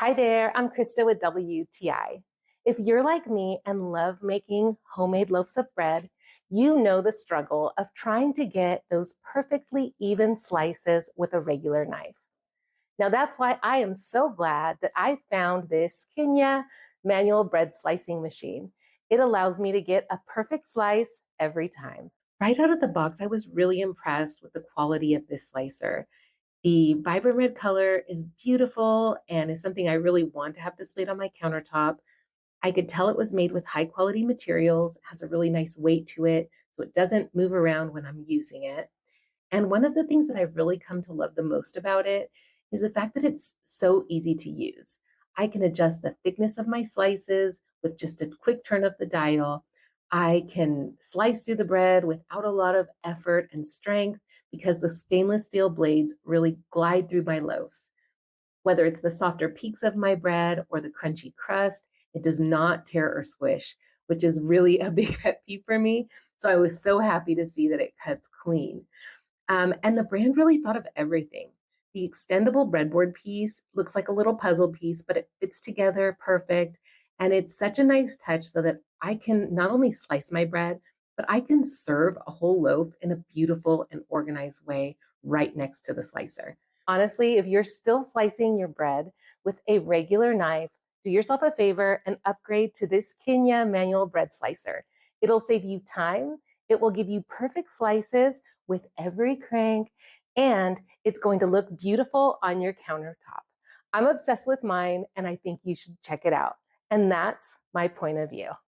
Hi there, I'm Krista with WTI. If you're like me and love making homemade loaves of bread, you know the struggle of trying to get those perfectly even slices with a regular knife. Now that's why I am so glad that I found this KHINYA manual bread slicing machine. It allows me to get a perfect slice every time. Right out of the box, I was really impressed with the quality of this slicer. The vibrant red color is beautiful and is something I really want to have displayed on my countertop. I could tell it was made with high quality materials, has a really nice weight to it, so it doesn't move around when I'm using it. And one of the things that I've really come to love the most about it is the fact that it's so easy to use. I can adjust the thickness of my slices with just a quick turn of the dial. I can slice through the bread without a lot of effort and strength because the stainless steel blades really glide through my loaves. Whether it's the softer peaks of my bread or the crunchy crust, it does not tear or squish, which is really a big pet peeve for me. So I was so happy to see that it cuts clean. And the brand really thought of everything. The extendable breadboard piece looks like a little puzzle piece, but it fits together perfect. And it's such a nice touch so that I can not only slice my bread, but I can serve a whole loaf in a beautiful and organized way right next to the slicer. Honestly, if you're still slicing your bread with a regular knife, do yourself a favor and upgrade to this KHINYA manual bread slicer. It'll save you time. It will give you perfect slices with every crank, and it's going to look beautiful on your countertop. I'm obsessed with mine, and I think you should check it out. And that's my point of view.